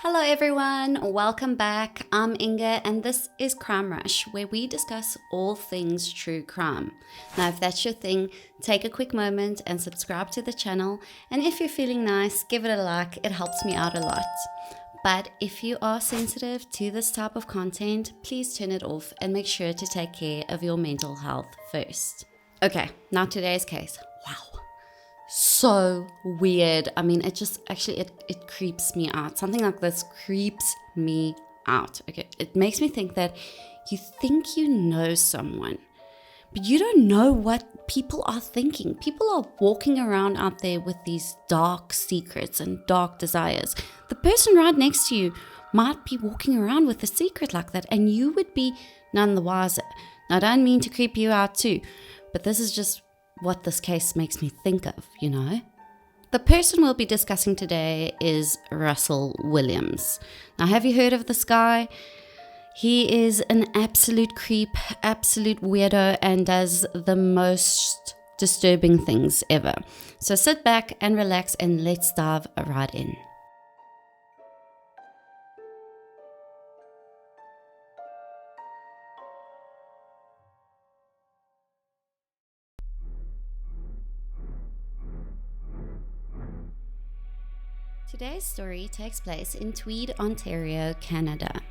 Hello everyone, welcome back. I'm Inga and this is Crime Rush, where we discuss all things true crime. Now if that's your thing, take a quick moment and subscribe to the channel, and if you're feeling nice, give it a like, it helps me out a lot. But if you are sensitive to this type of content, please turn it off and make sure to take care of your mental health first. Okay, now today's case. Wow. So weird. I mean, it creeps me out. Something like this creeps me out. Okay, it makes me think that you think you know someone, but you don't know what people are thinking. People are walking around out there with these dark secrets and dark desires. The person right next to you might be walking around with a secret like that, and you would be none the wiser. Now, I don't mean to creep you out too, but this is just what this case makes me think of, you know? The person we'll be discussing today is Russell Williams. Now, have you heard of this guy? He is an absolute creep, absolute weirdo, and does the most disturbing things ever. So sit back and relax and let's dive right in. Today's story takes place in Tweed, Ontario, Canada.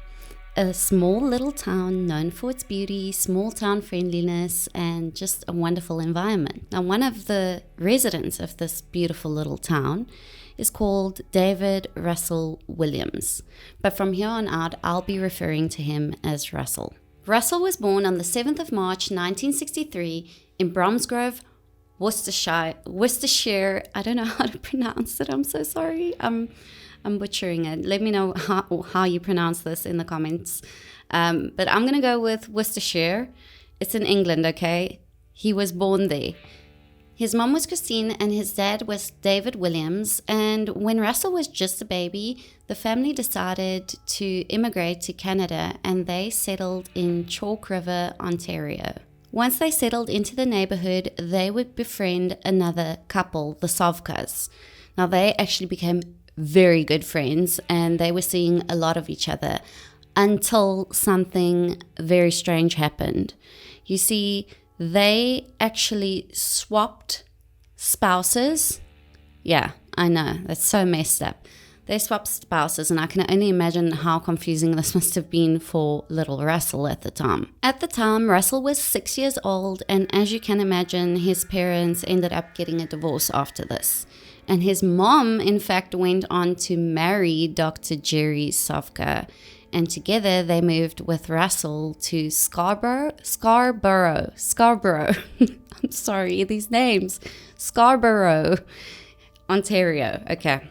A small little town known for its beauty, small town friendliness, and just a wonderful environment. Now, one of the residents of this beautiful little town is called David Russell Williams. But from here on out, I'll be referring to him as Russell. Russell was born on the 7th of March, 1963 in Bromsgrove, Worcestershire. I don't know how to pronounce it. I'm so sorry. I'm butchering it. Let me know how you pronounce this in the comments. But I'm going to go with Worcestershire. It's in England, okay? He was born there. His mom was Christine and his dad was David Williams. And when Russell was just a baby, the family decided to immigrate to Canada and they settled in Chalk River, Ontario. Once they settled into the neighborhood, they would befriend another couple, the Sovkas. Now, they actually became very good friends and they were seeing a lot of each other until something very strange happened. You see, they actually swapped spouses. Yeah, I know, that's so messed up. They swapped spouses, and I can only imagine how confusing this must have been for little Russell at the time. At the time, Russell was 6 years old, and as you can imagine, his parents ended up getting a divorce after this. And his mom, in fact, went on to marry Dr. Jerry Sovka, and together they moved with Russell to Scarborough. I'm sorry, these names. Scarborough, Ontario. Okay.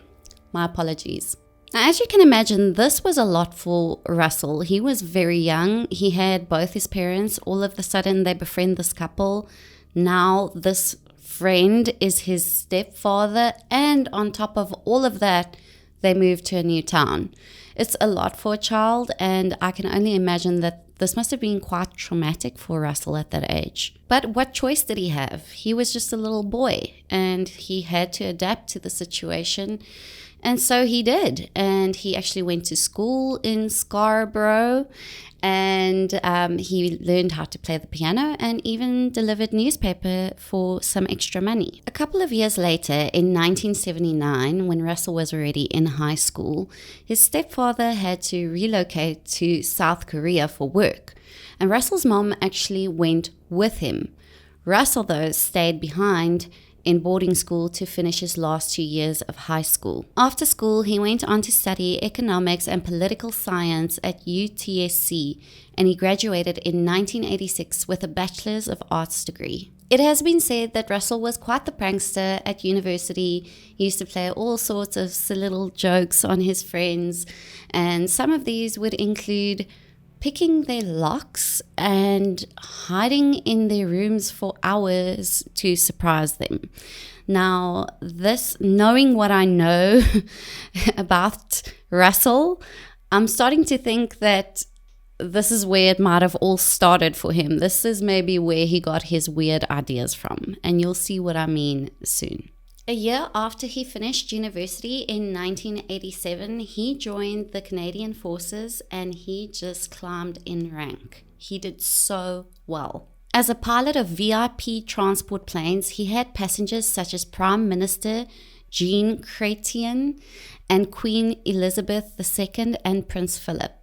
My apologies. Now, as you can imagine, this was a lot for Russell. He was very young. He had both his parents. All of a sudden, they befriend this couple. Now, this friend is his stepfather. And on top of all of that, they moved to a new town. It's a lot for a child, and I can only imagine that this must have been quite traumatic for Russell at that age. But what choice did he have? He was just a little boy, and he had to adapt to the situation. And so he did, and he actually went to school in Scarborough, and he learned how to play the piano and even delivered newspaper for some extra money. A couple of years later, in 1979, when Russell was already in high school, his stepfather had to relocate to South Korea for work, and Russell's mom actually went with him. Russell, though, stayed behind in boarding school to finish his last 2 years of high school. After school, he went on to study economics and political science at UTSC, and he graduated in 1986 with a Bachelor's of Arts degree. It has been said that Russell was quite the prankster at university. He used to play all sorts of silly little jokes on his friends, and some of these would include picking their locks and hiding in their rooms for hours to surprise them. Now, this, knowing what I know about Russell, I'm starting to think that this is where it might have all started for him. This is maybe where he got his weird ideas from, and you'll see what I mean soon. A year after he finished university in 1987, he joined the Canadian Forces and he just climbed in rank. He did so well. As a pilot of VIP transport planes, he had passengers such as Prime Minister Jean Chrétien and Queen Elizabeth II and Prince Philip.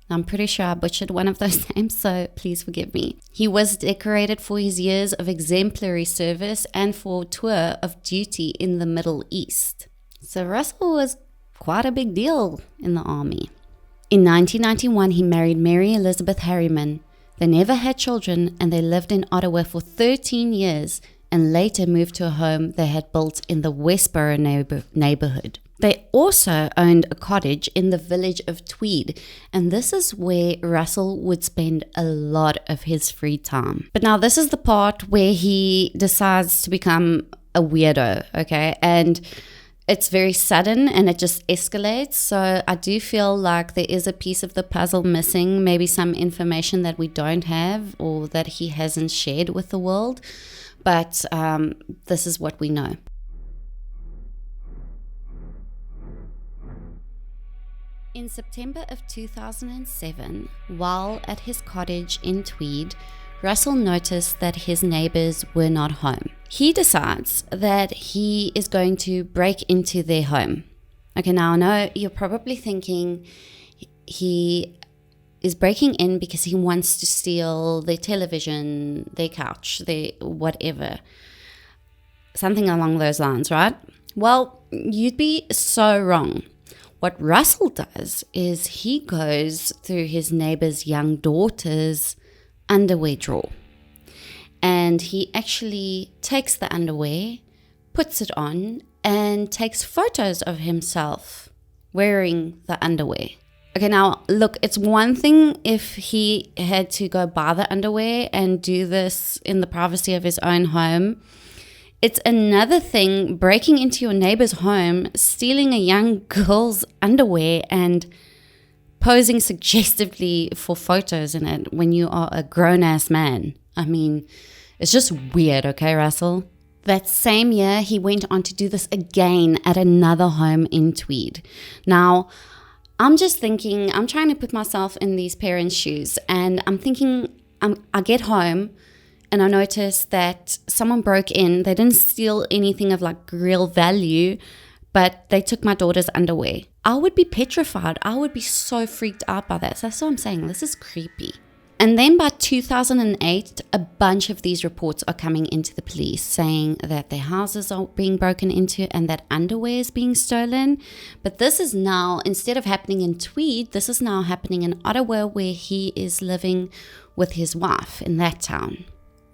I'm pretty sure I butchered one of those names, so please forgive me. He was decorated for his years of exemplary service and for tour of duty in the Middle East. So Russell was quite a big deal in the army. In 1991, he married Mary Elizabeth Harriman. They never had children and they lived in Ottawa for 13 years and later moved to a home they had built in the Westboro neighborhood. They also owned a cottage in the village of Tweed, and this is where Russell would spend a lot of his free time. But now this is the part where he decides to become a weirdo, okay? And it's very sudden and it just escalates. So I do feel like there is a piece of the puzzle missing, maybe some information that we don't have or that he hasn't shared with the world. But this is what we know. In September of 2007, while at his cottage in Tweed, Russell noticed that his neighbors were not home. He decides that he is going to break into their home. Okay, now I know you're probably thinking he is breaking in because he wants to steal their television, their couch, their whatever. Something along those lines, right? Well, you'd be so wrong. What Russell does is he goes through his neighbor's young daughter's underwear drawer. And he actually takes the underwear, puts it on, and takes photos of himself wearing the underwear. Okay, now look, it's one thing if he had to go buy the underwear and do this in the privacy of his own home. It's another thing breaking into your neighbor's home, stealing a young girl's underwear and posing suggestively for photos in it when you are a grown-ass man. I mean, it's just weird, okay, Russell? That same year, he went on to do this again at another home in Tweed. Now, I'm just thinking, I'm trying to put myself in these parents' shoes, and I'm thinking, I get home, and I noticed that someone broke in. They didn't steal anything of like real value, but they took my daughter's underwear. I would be petrified. I would be so freaked out by that. So that's what I'm saying. This is creepy. And then by 2008, a bunch of these reports are coming into the police saying that their houses are being broken into and that underwear is being stolen. But this is now, instead of happening in Tweed, this is now happening in Ottawa, where he is living with his wife in that town.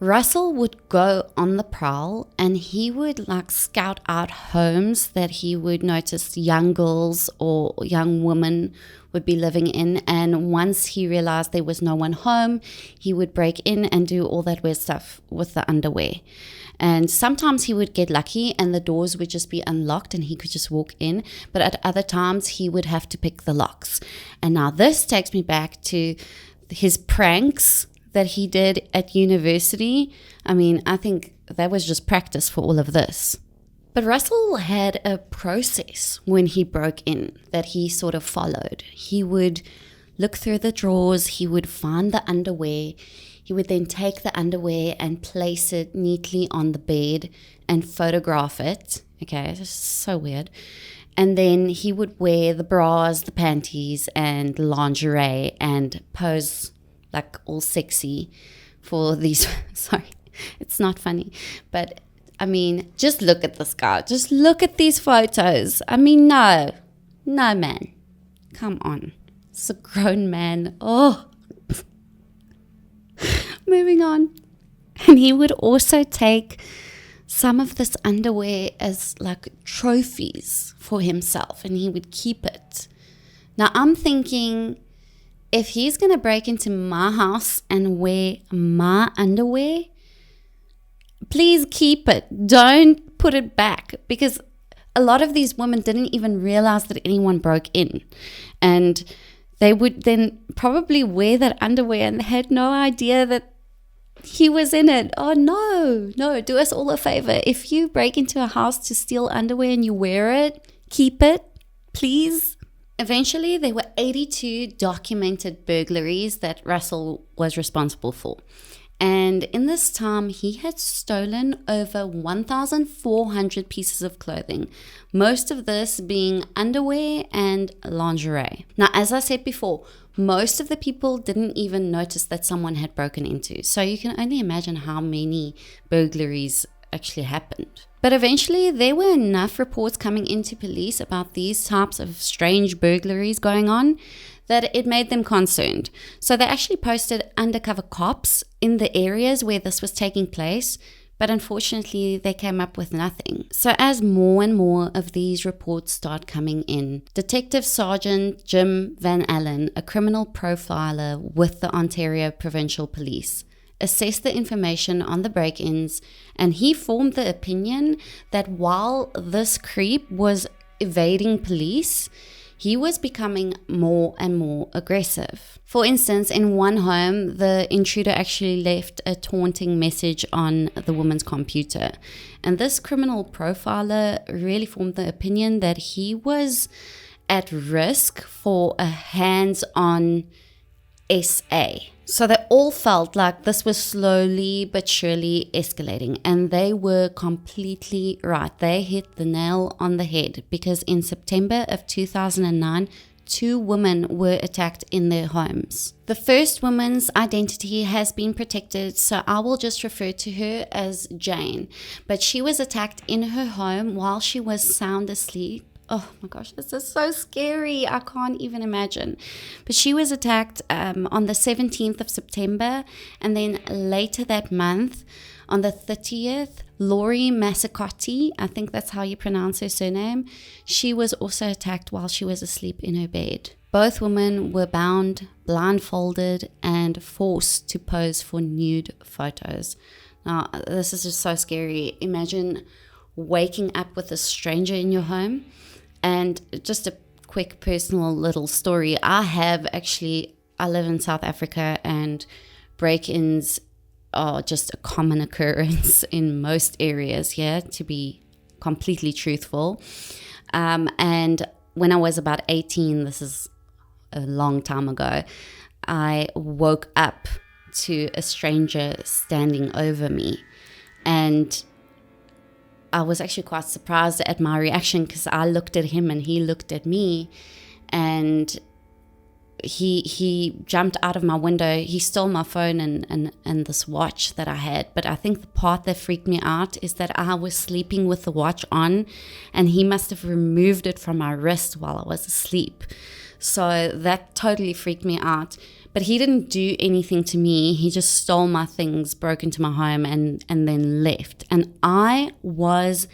Russell would go on the prowl and he would like scout out homes that he would notice young girls or young women would be living in. And once he realized there was no one home, he would break in and do all that weird stuff with the underwear. And sometimes he would get lucky and the doors would just be unlocked and he could just walk in. But at other times he would have to pick the locks. And now this takes me back to his pranks that he did at university. I mean, I think that was just practice for all of this. But Russell had a process when he broke in that he sort of followed. He would look through the drawers, he would find the underwear, he would then take the underwear and place it neatly on the bed and photograph it. Okay, it's so weird. And then he would wear the bras, the panties, and lingerie and pose like all sexy for these, sorry, it's not funny, but I mean, just look at this guy, just look at these photos. I mean, no man, come on, it's a grown man. Oh, moving on. And he would also take some of this underwear as like trophies for himself and he would keep it. Now I'm thinking, if he's going to break into my house and wear my underwear, please keep it. Don't put it back, because a lot of these women didn't even realize that anyone broke in. And they would then probably wear that underwear and they had no idea that He was in it. Oh no, do us all a favor. If you break into a house to steal underwear and you wear it, keep it, please. Eventually, there were 82 documented burglaries that Russell was responsible for. And in this time, he had stolen over 1,400 pieces of clothing, most of this being underwear and lingerie. Now, as I said before, most of the people didn't even notice that someone had broken into. So you can only imagine how many burglaries actually happened. But eventually, there were enough reports coming into police about these types of strange burglaries going on that it made them concerned. So they actually posted undercover cops in the areas where this was taking place, but unfortunately they came up with nothing. So as more and more of these reports start coming in, Detective Sergeant Jim Van Allen, a criminal profiler with the Ontario Provincial Police, assessed the information on the break-ins, and he formed the opinion that while this creep was evading police, he was becoming more and more aggressive. For instance, in one home, the intruder actually left a taunting message on the woman's computer. And this criminal profiler really formed the opinion that he was at risk for a hands-on SA. So they all felt like this was slowly but surely escalating, and they were completely right. They hit the nail on the head, because in September of 2009, 2 women were attacked in their homes. The first woman's identity has been protected, so I will just refer to her as Jane. But she was attacked in her home while she was sound asleep. Oh my gosh, this is so scary. I can't even imagine. But she was attacked on the 17th of September. And then later that month, on the 30th, Lori Massacotti, I think that's how you pronounce her surname, she was also attacked while she was asleep in her bed. Both women were bound, blindfolded, and forced to pose for nude photos. Now, this is just so scary. Imagine waking up with a stranger in your home. And just a quick personal little story. I live in South Africa, and break-ins are just a common occurrence in most areas here, to be completely truthful. And when I was about 18, this is a long time ago, I woke up to a stranger standing over me. And I was actually quite surprised at my reaction, because I looked at him and he looked at me, and he jumped out of my window. He stole my phone and this watch that I had. But I think the part that freaked me out is that I was sleeping with the watch on, and he must have removed it from my wrist while I was asleep. So that totally freaked me out. But he didn't do anything to me. He just stole my things, broke into my home, and then left. And I was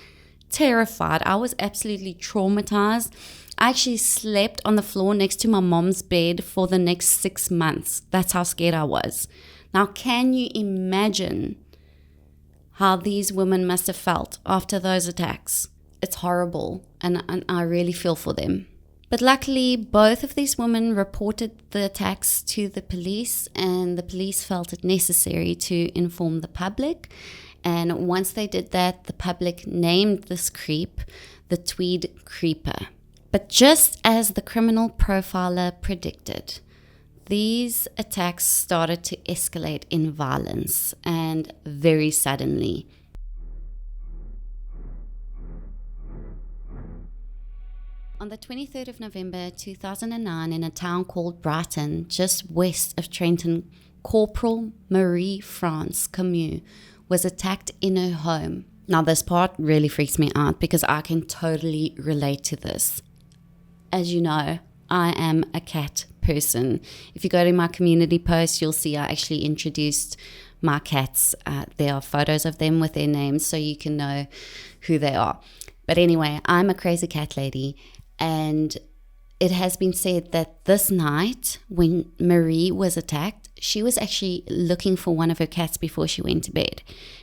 terrified. I was absolutely traumatized. I actually slept on the floor next to my mom's bed for the next 6 months. That's how scared I was. Now, can you imagine how these women must have felt after those attacks? It's horrible, and I really feel for them. But luckily, both of these women reported the attacks to the police, and the police felt it necessary to inform the public. And once they did that, the public named this creep the Tweed Creeper. But just as the criminal profiler predicted, these attacks started to escalate in violence, and very suddenly. On the 23rd of November 2009, in a town called Brighton, just west of Trenton, Corporal Marie-France Camus was attacked in her home. Now, this part really freaks me out, because I can totally relate to this. As you know, I am a cat person. If you go to my community post, you'll see I actually introduced my cats. There are photos of them with their names, so you can know who they are. But anyway, I'm a crazy cat lady. And it has been said that this night, when Marie was attacked, she was actually looking for one of her cats before she went to bed.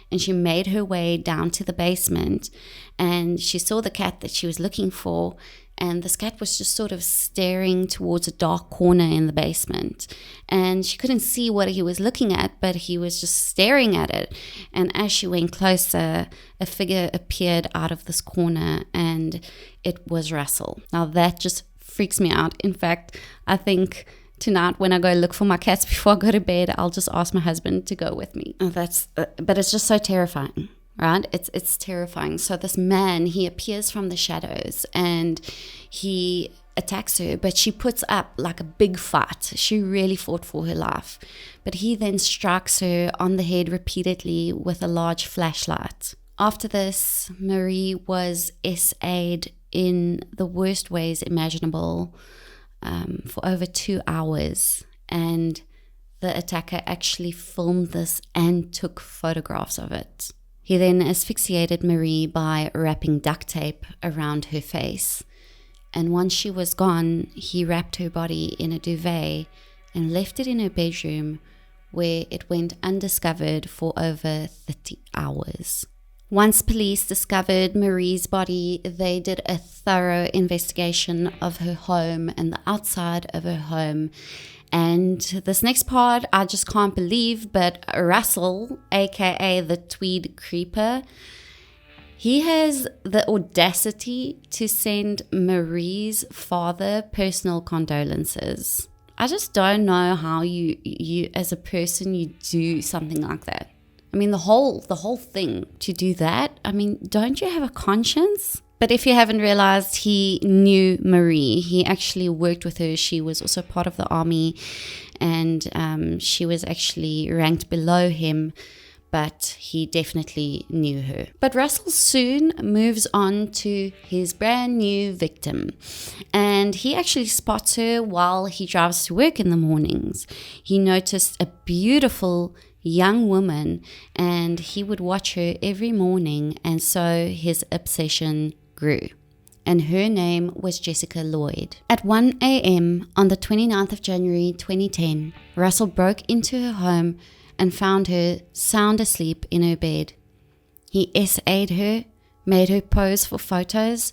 And she made her way down to the basement, and she saw the cat that she was looking for and this cat was just sort of staring towards a dark corner in the basement. And she couldn't see what he was looking at, but he was just staring at it. And as she went closer, a figure appeared out of this corner, and it was Russell. Now that just freaks me out. In fact, I think tonight when I go look for my cats before I go to bed, I'll just ask my husband to go with me. But it's just so terrifying. Right? It's terrifying. So this man, he appears from the shadows and he attacks her, but she puts up like a big fight. She really fought for her life. But he then strikes her on the head repeatedly with a large flashlight. After this, Marie was SA'd in the worst ways imaginable for over 2 hours. And the attacker actually filmed this and took photographs of it. He then asphyxiated Marie by wrapping duct tape around her face. And once she was gone, he wrapped her body in a duvet and left it in her bedroom, where it went undiscovered for over 30 hours. Once police discovered Marie's body, they did a thorough investigation of her home and the outside of her home. And this next part, I just can't believe, but Russell, aka the Tweed Creeper, he has the audacity to send Marie's father personal condolences. I just don't know how you as a person, you do something like that. I mean, the whole thing to do that. I mean, don't you have a conscience? But if you haven't realized, he knew Marie. He actually worked with her. She was also part of the army, and she was actually ranked below him, but he definitely knew her. But Russell soon moves on to his brand new victim, and he actually spots her while he drives to work in the mornings. He noticed a beautiful young woman, and he would watch her every morning, and so his obsession grew. And her name was Jessica Lloyd. At 1 a.m. on the 29th of January 2010, Russell broke into her home and found her sound asleep in her bed. He SA'd her, made her pose for photos,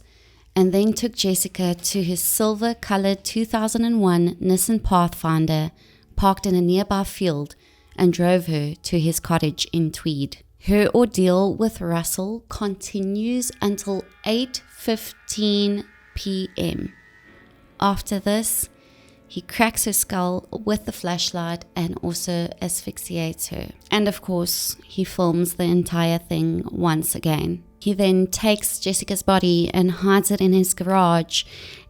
and then took Jessica to his silver-colored 2001 Nissan Pathfinder, parked in a nearby field, and drove her to his cottage in Tweed. Her ordeal with Russell continues until 8:15 p.m. After this, he cracks her skull with the flashlight and also asphyxiates her. And of course, he films the entire thing once again. He then takes Jessica's body and hides it in his garage,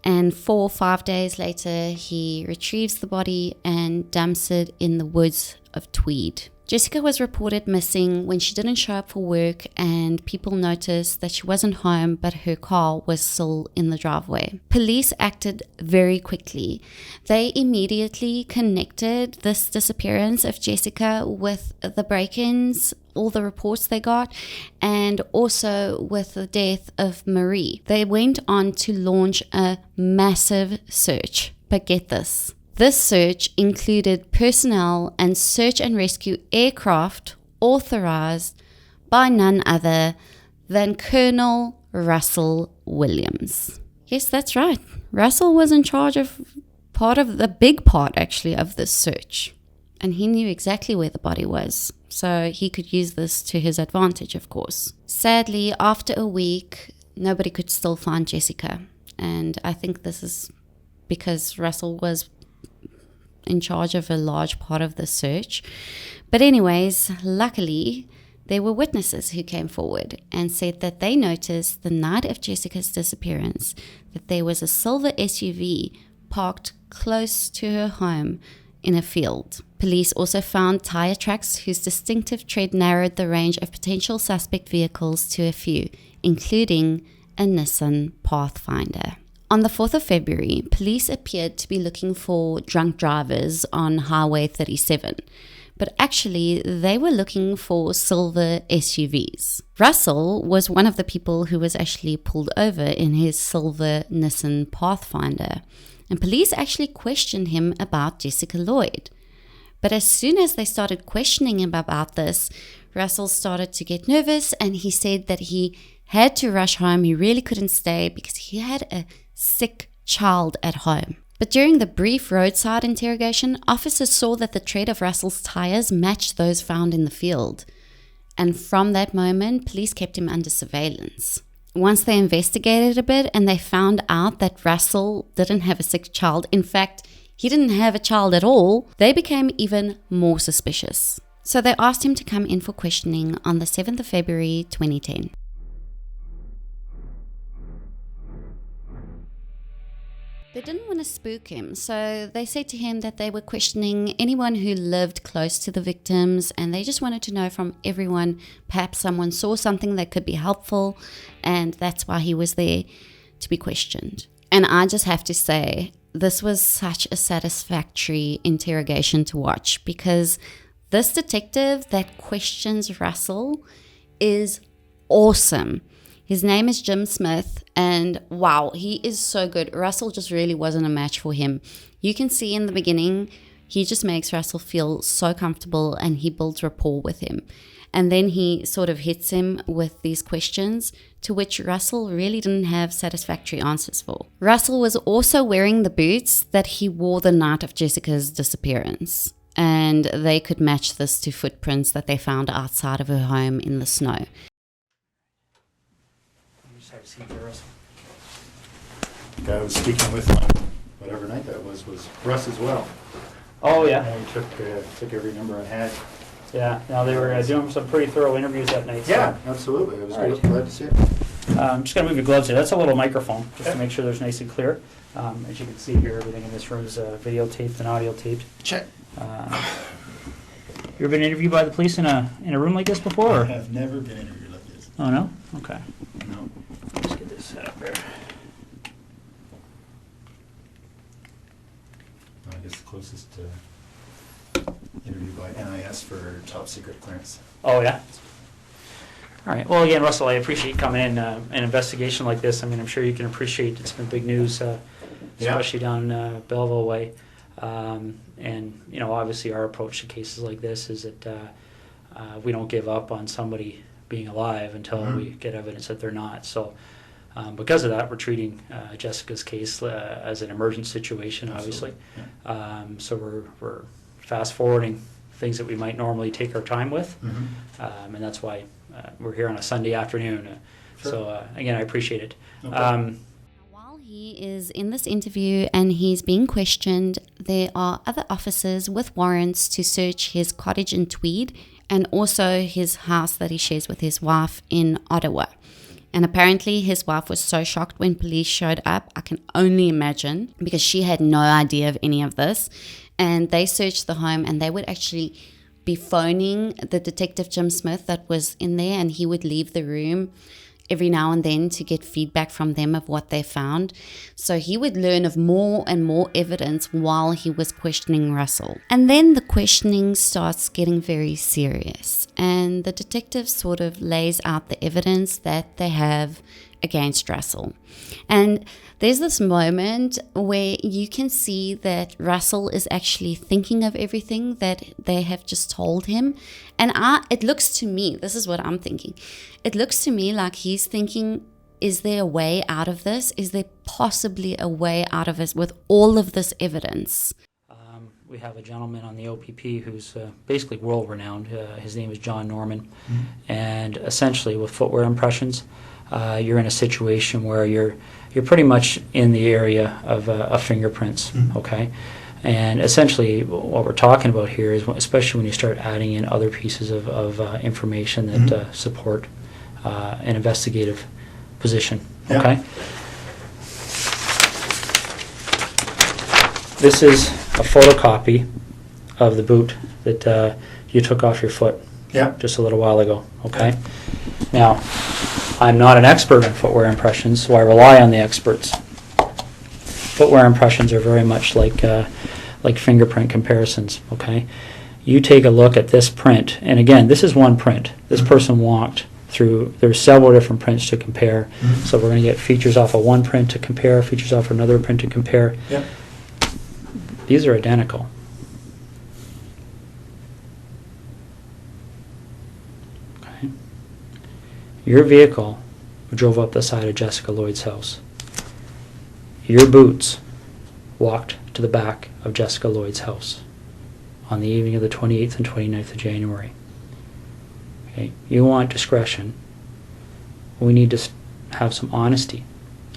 and 4 or 5 days later, he retrieves the body and dumps it in the woods of Tweed. Jessica was reported missing when she didn't show up for work, and people noticed that she wasn't home, but her car was still in the driveway. Police acted very quickly. They immediately connected this disappearance of Jessica with the break-ins, all the reports they got, and also with the death of Marie. They went on to launch a massive search. But get this. This search included personnel and search and rescue aircraft authorized by none other than Colonel Russell Williams. Yes, that's right. Russell was in charge of the big part, actually, of this search. And he knew exactly where the body was, so he could use this to his advantage, of course. Sadly, after a week, nobody could still find Jessica. And I think this is because Russell was in charge of a large part of the search. But anyways, luckily, there were witnesses who came forward and said that they noticed the night of Jessica's disappearance that there was a silver SUV parked close to her home in a field. Police also found tire tracks whose distinctive tread narrowed the range of potential suspect vehicles to a few, including a Nissan Pathfinder. On the 4th of February, police appeared to be looking for drunk drivers on Highway 37, but actually they were looking for silver SUVs. Russell was one of the people who was actually pulled over in his silver Nissan Pathfinder, and police actually questioned him about Jessica Lloyd. But as soon as they started questioning him about this, Russell started to get nervous, and he said that he had to rush home. He really couldn't stay because he had a sick child at home. But during the brief roadside interrogation, officers saw that the tread of Russell's tires matched those found in the field. And from that moment, police kept him under surveillance. Once they investigated a bit and they found out that Russell didn't have a sick child, in fact, he didn't have a child at all, they became even more suspicious. So they asked him to come in for questioning on the 7th of February 2010. They didn't want to spook him, so they said to him that they were questioning anyone who lived close to the victims, and they just wanted to know from everyone, perhaps someone saw something that could be helpful, and that's why he was there to be questioned. And I just have to say, this was such a satisfactory interrogation to watch, because this detective that questions Russell is awesome. His name is Jim Smith, and wow, he is so good. Russell just really wasn't a match for him. You can see in the beginning, he just makes Russell feel so comfortable and he builds rapport with him. And then he sort of hits him with these questions to which Russell really didn't have satisfactory answers for. Russell was also wearing the boots that he wore the night of Jessica's disappearance, and they could match this to footprints that they found outside of her home in the snow. The guy I was speaking with on whatever night that was Russ as well. Oh, yeah. And he took every number I had. Yeah, now they were doing some pretty thorough interviews that night. So. Yeah, absolutely. I was All right. glad to see it. I'm just going to move your gloves here. That's a little microphone, just to make sure there's nice and clear. As you can see here, everything in this room is videotaped and audio taped. Check. You ever been interviewed by the police in a room like this before? I have never been interviewed like this. Oh, no? Okay. No. Let's get this set up there. I guess the closest interview by NIS for top secret clearance. Oh, yeah? All right. Well, again, Russell, I appreciate you coming in. An investigation like this, I mean, I'm sure you can appreciate it's been big news, especially down Belleville way. And, you know, obviously our approach to cases like this is that we don't give up on somebody being alive until we get evidence that they're not. So because of that, we're treating Jessica's case as an emergent situation, obviously. Yeah. So we're fast forwarding things that we might normally take our time with, and that's why we're here on a Sunday afternoon. Sure. So again, I appreciate it. No While he is in this interview and he's being questioned, there are other officers with warrants to search his cottage in Tweed and also his house that he shares with his wife in Ottawa. And apparently his wife was so shocked when police showed up, I can only imagine, because she had no idea of any of this. And they searched the home, and they would actually be phoning the detective Jim Smith that was in there, and he would leave the room every now and then to get feedback from them of what they found. So he would learn of more and more evidence while he was questioning Russell. And then the questioning starts getting very serious, and the detective sort of lays out the evidence that they have against Russell. And there's this moment where you can see that Russell is actually thinking of everything that they have just told him. And it looks to me, this is what I'm thinking, it looks to me like he's thinking, is there a way out of this? Is there possibly a way out of this with all of this evidence? We have a gentleman on the OPP who's basically world-renowned. His name is John Norman. And essentially with footwear impressions, you're in a situation where you're pretty much in the area of fingerprints, okay? And essentially what we're talking about here is, especially when you start adding in other pieces of information that support an investigative position, okay? This is a photocopy of the boot that you took off your foot just a little while ago, okay? Now, I'm not an expert in footwear impressions, so I rely on the experts. Footwear impressions are very much like fingerprint comparisons, okay? You take a look at this print, and again, this is one print. This person walked through, there's several different prints to compare, so we're going to get features off of one print to compare, features off another print to compare. These are identical. Okay. Your vehicle who drove up the side of Jessica Lloyd's house. Your boots walked to the back of Jessica Lloyd's house on the evening of the 28th and 29th of January. Okay, you want discretion. We need to have some honesty,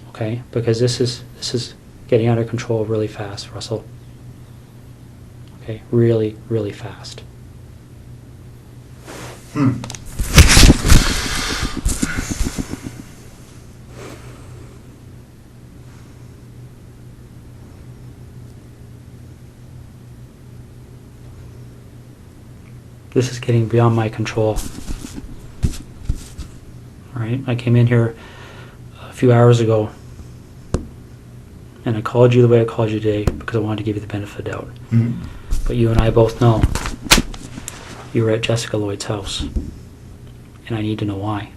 okay? Because this is getting out of control really fast, Russell. Okay, really, really fast. This is getting beyond my control. All right, I came in here a few hours ago and I called you the way I called you today because I wanted to give you the benefit of the doubt. Mm-hmm. But you and I both know you were at Jessica Lloyd's house, and I need to know why.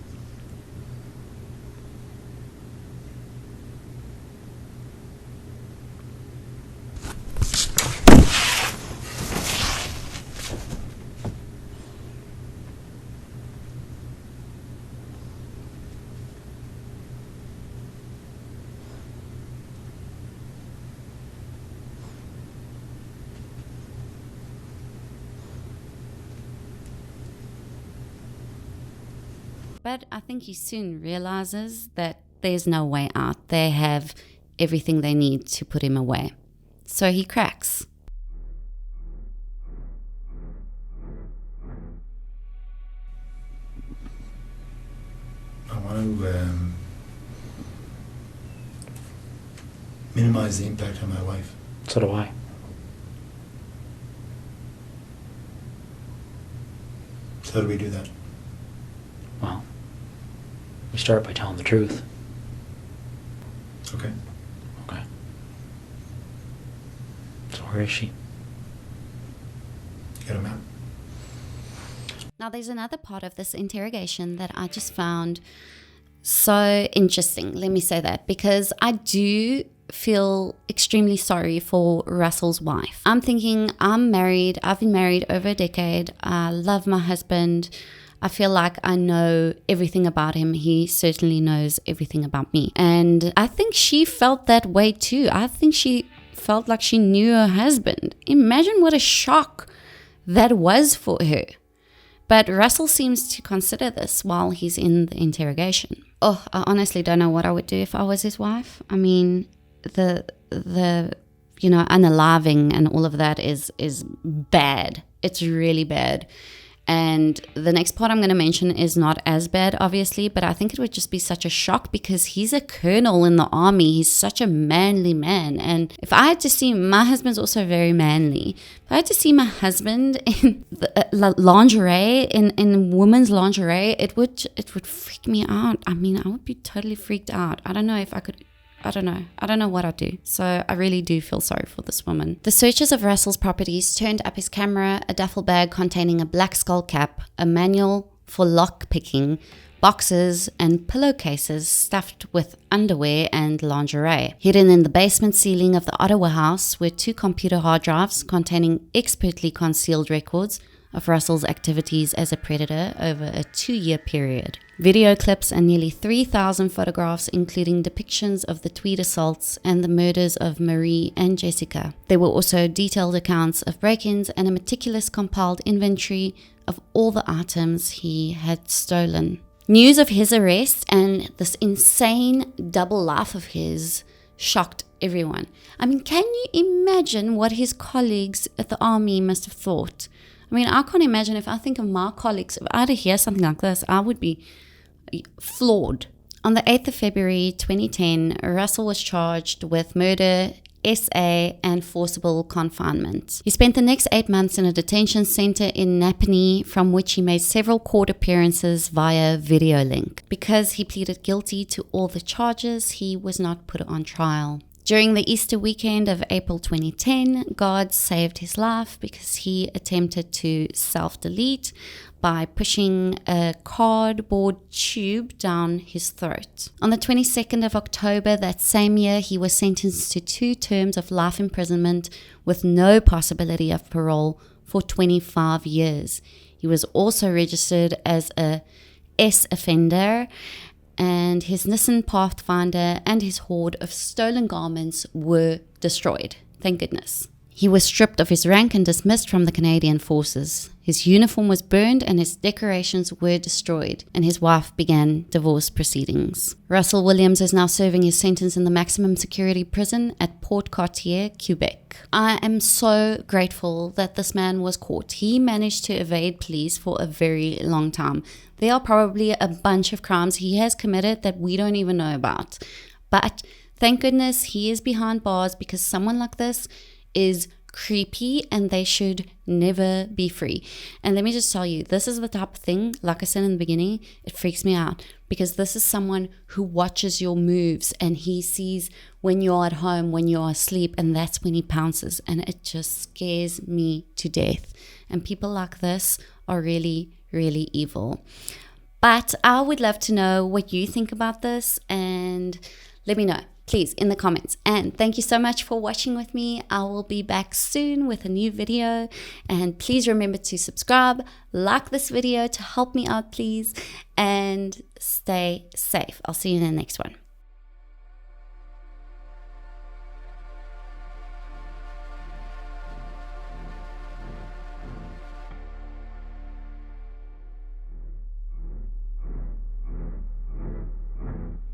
But I think he soon realizes that there's no way out. They have everything they need to put him away. So he cracks. I want to minimize the impact on my wife. So do I. So how do we do that? Well, we start by telling the truth. Okay. Okay. So where is she? You got a map? Now, there's another part of this interrogation that I just found so interesting. Let me say that, because I do feel extremely sorry for Russell's wife. I'm thinking, I'm married. I've been married over a decade. I love my husband. I feel like I know everything about him. He certainly knows everything about me. And I think she felt that way too. I think she felt like she knew her husband. Imagine what a shock that was for her. But Russell seems to consider this while he's in the interrogation. Oh, I honestly don't know what I would do if I was his wife. I mean, the unaliving and all of that is bad. It's really bad. And the next part I'm going to mention is not as bad, obviously, but I think it would just be such a shock because he's a colonel in the army. He's such a manly man. And if I had to see, my husband's also very manly. If I had to see my husband in lingerie, in women's lingerie, it would freak me out. I mean, I would be totally freaked out. I don't know if I could. I don't know what I'd do. So I really do feel sorry for this woman. The searchers of Russell's properties turned up his camera, a duffel bag containing a black skull cap, a manual for lock picking, boxes and pillowcases stuffed with underwear and lingerie. Hidden in the basement ceiling of the Ottawa house were 2 computer hard drives containing expertly concealed records of Russell's activities as a predator over a 2-year period. Video clips and nearly 3,000 photographs, including depictions of the Tweed assaults and the murders of Marie and Jessica. There were also detailed accounts of break-ins and a meticulous compiled inventory of all the items he had stolen. News of his arrest and this insane double life of his shocked everyone. I mean, can you imagine what his colleagues at the army must have thought? I mean, I can't imagine. If I think of my colleagues, if I had to hear something like this, I would be floored. On the 8th of February 2010, Russell was charged with murder, SA, and forcible confinement. He spent the next 8 months in a detention center in Napanee, from which he made several court appearances via video link. Because he pleaded guilty to all the charges, he was not put on trial. During the Easter weekend of April 2010, God saved his life because he attempted to self-delete by pushing a cardboard tube down his throat. On the 22nd of October that same year, he was sentenced to 2 terms of life imprisonment with no possibility of parole for 25 years. He was also registered as a S offender and his Nissan Pathfinder and his hoard of stolen garments were destroyed. Thank goodness. He was stripped of his rank and dismissed from the Canadian Forces. His uniform was burned and his decorations were destroyed, and his wife began divorce proceedings. Russell Williams is now serving his sentence in the maximum security prison at Port Cartier, Quebec. I am so grateful that this man was caught. He managed to evade police for a very long time. There are probably a bunch of crimes he has committed that we don't even know about. But thank goodness he is behind bars, because someone like this is creepy and they should never be free. And let me just tell you, this is the type of thing, like I said in the beginning, it freaks me out, because this is someone who watches your moves and he sees when you're at home, when you're asleep, and that's when he pounces, and it just scares me to death. And people like this are really, really evil. But I would love to know what you think about this, and let me know, please, in the comments. And thank you so much for watching with me. I will be back soon with a new video. And please remember to subscribe, like this video to help me out, please. And stay safe. I'll see you in the next one.